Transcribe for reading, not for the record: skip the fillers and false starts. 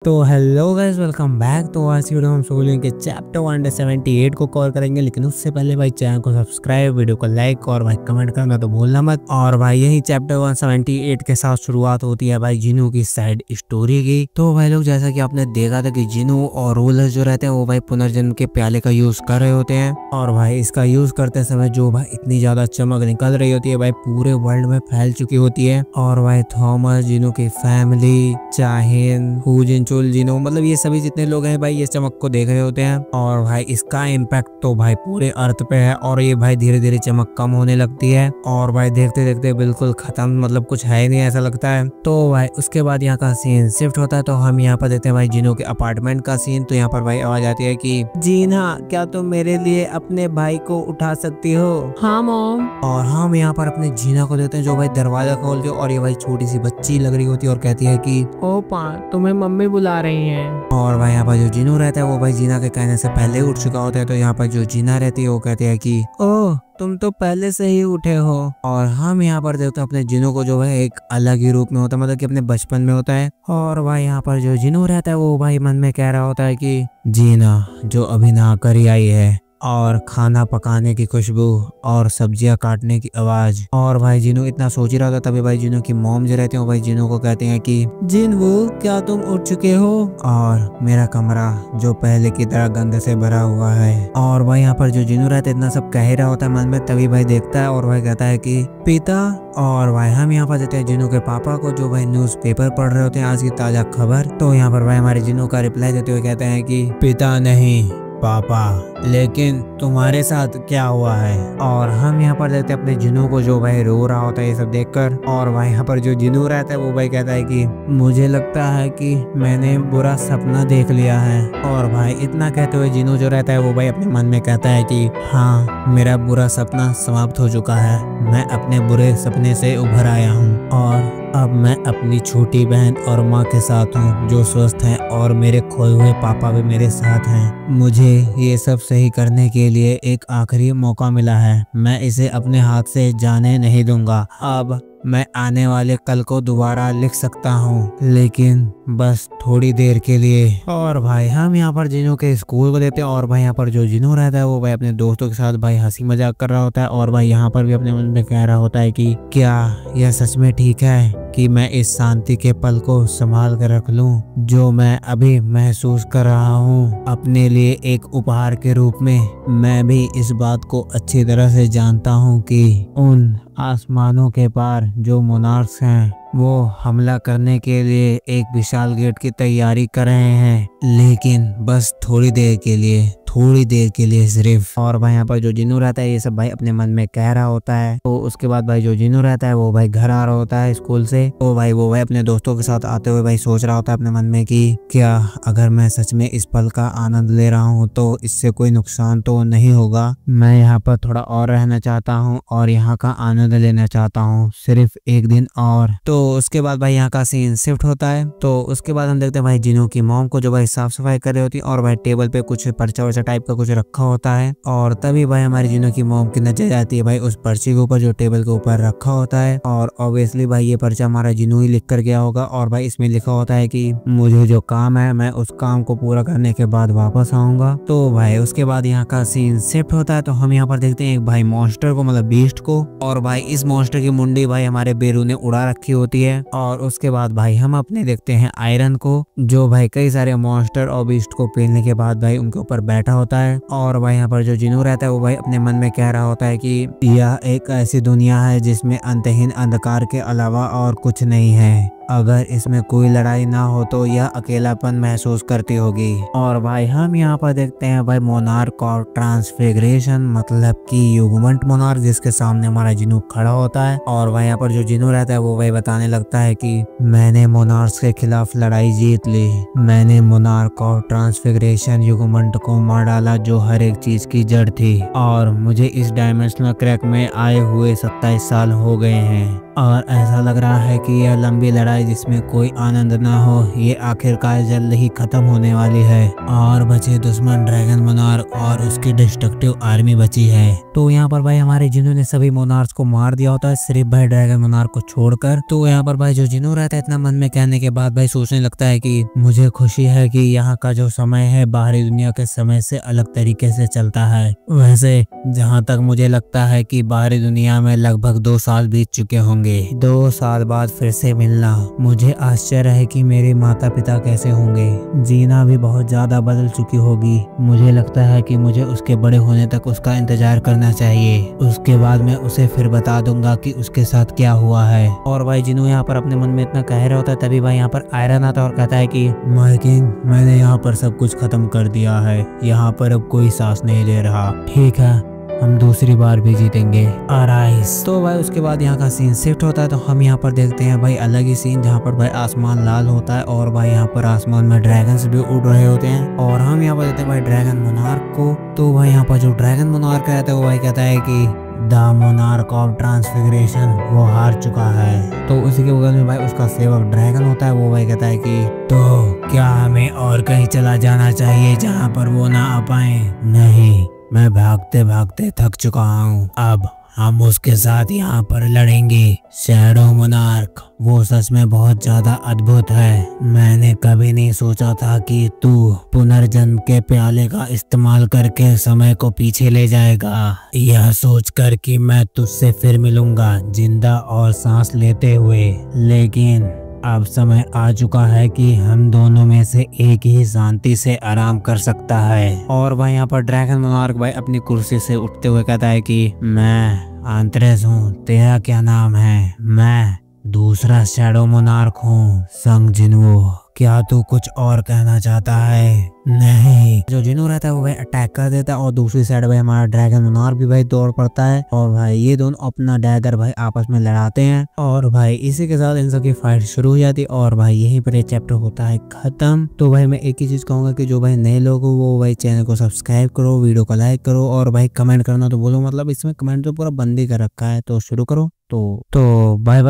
तो hello guys, welcome back. तो आज की वीडियो हम सोलह के चैप्टर 178 को कवर करेंगे, लेकिन उससे पहले भाई चैनल को सब्सक्राइब, वीडियो को लाइक और भाई कमेंट करना तो भूलना मत। और भाई यही चैप्टर 178 के साथ शुरुआत होती है भाई जिनू की साइड स्टोरी की। तो भाई लोग, जैसा कि आपने देखा था कि जिनू और रूलर जो रहते हैं वो भाई पुनर्जन्म के प्याले का यूज कर रहे होते हैं। और भाई इसका यूज करते समय जो भाई इतनी ज्यादा चमक निकल रही होती है भाई पूरे वर्ल्ड में फैल चुकी होती है। और भाई थॉमस, जिनू की फैमिली, चाहिन, हुजिनचुल, जिनो, मतलब ये सभी जितने लोग हैं भाई ये चमक को देख रहे होते हैं। और भाई इसका इम्पैक्ट तो भाई पूरे अर्थ पे है और ये भाई धीरे धीरे चमक कम होने लगती है और भाई देखते देखते बिल्कुल खत्म, मतलब कुछ है ही नहीं ऐसा लगता है। तो भाई उसके बाद यहाँ का सीन शिफ्ट होता है। तो हम यहाँ पर देखते हैं भाई जिनो के अपार्टमेंट का सीन। तो यहाँ पर भाई आवाज आती है कि जीना, क्या तुम मेरे लिए अपने भाई को उठा सकती हो? हाँ मॉम। और हम यहाँ पर अपने जीना को देते हैं जो भाई दरवाजा खोलती है और ये भाई छोटी सी बच्ची लग रही होती है और कहती है कि ओपा, तुम्हें मम्मी बुला रही हैं। और भाई यहाँ पर जो जिनू रहता है वो भाई जीना के कहने से पहले उठ चुका होता है। तो यहाँ पर जो जीना रहती है वो कहती है कि ओह, तुम तो पहले से ही उठे हो। और हम यहाँ पर देखते हैं अपने जिनू को जो है एक अलग ही रूप में होता है, मतलब कि अपने बचपन में होता है। और भाई यहाँ पर जो जिनू रहता है वो भाई मन में कह रहा होता है कि जीना जो अभी नहा कर ही आई है, और खाना पकाने की खुशबू और सब्जियां काटने की आवाज। और भाई जिनू इतना सोच ही रहा था, तभी भाई जिनू की मॉम जो रहते हैं भाई जिनू को कहते हैं कि जिनू, क्या तुम उठ चुके हो? और मेरा कमरा जो पहले की तरह गंद से भरा हुआ है। और भाई यहाँ पर जो जिनू रहता है इतना सब कह रहा होता है मन में, तभी भाई देखता है और भाई कहता है कि पिता। और भाई हम यहाँ पर देते हैं जिनू के पापा को जो भाई न्यूज़पेपर पढ़ रहे होते हैं आज की ताजा खबर। तो यहाँ पर भाई हमारे जिनू का रिप्लाई देते हुए कहते हैं कि पिता नहीं पापा, लेकिन तुम्हारे साथ क्या हुआ है? और हम यहाँ पर देखते हैं अपने जिनू को जो भाई रो रहा होता है ये सब देखकर। और भाई यहाँ पर जो जिनू रहता है वो भाई कहता है कि मुझे लगता है कि मैंने बुरा सपना देख लिया है। और भाई इतना कहते हुए जिनू जो रहता है वो भाई अपने मन में कहता है कि हाँ, मेरा बुरा सपना समाप्त हो चुका है। मैं अपने बुरे सपने से उभर आया हूँ और अब मैं अपनी छोटी बहन और माँ के साथ हूँ जो स्वस्थ हैं, और मेरे खोए हुए पापा भी मेरे साथ हैं। मुझे ये सब सही करने के लिए एक आखिरी मौका मिला है, मैं इसे अपने हाथ से जाने नहीं दूंगा। अब मैं आने वाले कल को दोबारा लिख सकता हूँ, लेकिन बस थोड़ी देर के लिए। और भाई हम यहाँ पर जिनू के स्कूल को देते हैं। और भाई यहाँ पर जो जिनू रहता है वो भाई अपने दोस्तों के साथ भाई हंसी मजाक कर रहा होता है। और भाई यहाँ पर भी अपने मन में कह रहा होता है कि क्या यह सच में ठीक है कि मैं इस शांति के पल को संभाल कर रख लूं जो मैं अभी महसूस कर रहा हूं अपने लिए एक उपहार के रूप में। मैं भी इस बात को अच्छी तरह से जानता हूं कि उन आसमानों के पार जो मोनार्क्स हैं वो हमला करने के लिए एक विशाल गेट की तैयारी कर रहे हैं, लेकिन बस थोड़ी देर के लिए, थोड़ी देर के लिए सिर्फ। और भाई यहाँ पर जो जिनू रहता है ये सब भाई अपने मन में कह रहा होता है। तो उसके बाद भाई जो जिनू रहता है वो भाई घर आ रहा होता है स्कूल से। तो भाई वो भाई अपने दोस्तों के साथ आते हुए भाई सोच रहा होता है अपने मन में कि क्या अगर मैं सच में इस पल का आनंद ले रहा हूँ तो इससे कोई नुकसान तो नहीं होगा। मैं यहाँ पर थोड़ा और रहना चाहता हूँ और यहाँ का आनंद लेना चाहता हूँ, सिर्फ एक दिन और। तो उसके बाद भाई यहाँ का सीन शिफ्ट होता है। तो उसके बाद हम देखते हैं भाई जिनू की मॉम को जो भाई साफ सफाई कर रही होती है और भाई टेबल पे कुछ पर्चा वर्चा टाइप का कुछ रखा होता है। और तभी भाई हमारी जिनू की मॉम की नजर जाती है भाई उस पर्ची के ऊपर जो टेबल के ऊपर रखा होता है। और ऑब्वियसली भाई ये पर्चा हमारा जिनू ही लिख कर गया होगा। और भाई इसमें लिखा होता है कि मुझे जो काम है मैं उस काम को पूरा करने के बाद वापस आऊंगा। तो भाई उसके बाद यहाँ का सीन शिफ्ट होता है। तो हम यहाँ पर देखते हैं एक भाई मॉन्स्टर को, मतलब बीस्ट को। और भाई इस मॉन्स्टर की मुंडी भाई हमारे बेरू ने उड़ा रखी होती है। और उसके बाद भाई हम अपने देखते हैं आयरन को, जो भाई कई सारे मॉन्स्टर और बीस्ट को पीलने के बाद भाई उनके ऊपर बैठा होता है। और भाई यहाँ पर जो जिनू रहता है वो भाई अपने मन में कह रहा होता है कि यह एक ऐसी दुनिया है जिसमें अंतहीन अंधकार के अलावा और कुछ नहीं है। अगर इसमें कोई लड़ाई ना हो तो यह अकेलापन महसूस करती होगी। और भाई हम यहाँ पर देखते हैं भाई मोनार्क और ट्रांसफिगरेशन, मतलब कि युगमंट मोनार्क, जिसके सामने हमारा जिनू खड़ा होता है। और भाई यहाँ पर जो जिनू रहता है वो भाई बताने लगता है कि मैंने मोनार्क्स के खिलाफ लड़ाई जीत ली। मैंने मोनार्क और ट्रांसफिगरेशन युगमंट को मार डाला जो हर एक चीज की जड़ थी। और मुझे इस डायमेंशनल क्रैक में आए हुए 27 साल हो गए हैं और ऐसा लग रहा है कि यह लंबी लड़ाई है जिसमें कोई आनंद ना हो, ये आखिरकार जल्द ही खत्म होने वाली है और बचे दुश्मन ड्रैगन मोनार्क और उसकी डिस्ट्रक्टिव आर्मी बची है। तो यहाँ पर भाई हमारे जिनों ने सभी मोनार्क्स को मार दिया होता है, सिर्फ भाई ड्रैगन मोनार्क को छोड़कर। तो यहाँ पर भाई जो जिनो रहता है इतना मन में कहने के बाद भाई सोचने लगता है कि मुझे खुशी है कि यहाँ का जो समय है बाहरी दुनिया के समय से अलग तरीके से चलता है। वैसे जहाँ तक मुझे लगता है कि बाहरी दुनिया में लगभग 2 साल बीत चुके होंगे। 2 साल बाद फिर से मिलना, मुझे आश्चर्य है कि मेरे माता पिता कैसे होंगे। जीना भी बहुत ज्यादा बदल चुकी होगी। मुझे लगता है कि मुझे उसके बड़े होने तक उसका इंतजार करना चाहिए। उसके बाद मैं उसे फिर बता दूंगा कि उसके साथ क्या हुआ है। और भाई जिनो यहाँ पर अपने मन में इतना कह रहा होता है, तभी भाई यहाँ पर आयरन आता है और कहता है कि माय किंग, मैंने यहाँ पर सब कुछ खत्म कर दिया है। यहाँ पर अब कोई सांस नहीं ले रहा। ठीक है, हम दूसरी बार भी जीतेंगे। अराइज। तो भाई उसके बाद यहाँ का सीन शिफ्ट होता है, तो हम यहाँ पर देखते हैं भाई अलग ही सीन, जहाँ पर भाई आसमान लाल होता है और भाई यहाँ पर आसमान में ड्रैगन्स भी उड़ रहे होते हैं। और हम यहाँ पर देखते हैं भाई ड्रैगन मोनार्क को। तो भाई यहाँ पर जो ड्रैगन मोनार्क रहता है वो भाई कहता है कि द मोनार्क ऑफ ट्रांसफिगरेशन वो हार चुका है। तो उसी के बगल में भाई उसका सेवक ड्रैगन होता है, वो भाई कहता है कि तो क्या हमें और कहीं चला जाना चाहिए जहाँ पर वो ना आ पाए? नहीं, मैं भागते भागते थक चुका हूँ। अब हम उसके साथ यहाँ पर लड़ेंगे। शैडो मोनार्क वो सच में बहुत ज्यादा अद्भुत है। मैंने कभी नहीं सोचा था कि तू पुनर्जन्म के प्याले का इस्तेमाल करके समय को पीछे ले जाएगा। यह सोचकर कि मैं तुझसे फिर मिलूंगा जिंदा और सांस लेते हुए। लेकिन अब समय आ चुका है कि हम दोनों में से एक ही शांति से आराम कर सकता है। और भाई यहाँ पर ड्रैगन मोनार्क भाई अपनी कुर्सी से उठते हुए कहता है कि मैं आंतरेस हूँ, तेरा क्या नाम है? मैं दूसरा शैडो मोनार्क हूँ, संग जिन्वो। क्या तू कुछ और कहना चाहता है? नहीं। जो जिनो रहता है वो भाई अटैक कर देता है और दूसरी साइड भाई हमारा ड्रैगन मोनार्क भी भाई दौड़ पड़ता है और भाई ये दोनों अपना डैगर भाई आपस में लड़ाते हैं। और भाई इसी के साथ इन सब की फाइट शुरू हो जाती है और भाई यहीं पर ये चैप्टर होता है खत्म। तो भाई मैं एक ही चीज कहूंगा कि जो भाई नए लोग हो वो भाई चैनल को सब्सक्राइब करो, वीडियो को लाइक करो और भाई कमेंट करना तो बोलो, मतलब इसमें कमेंट तो पूरा बंद ही कर रखा है। तो शुरू करो। तो बाय बाय।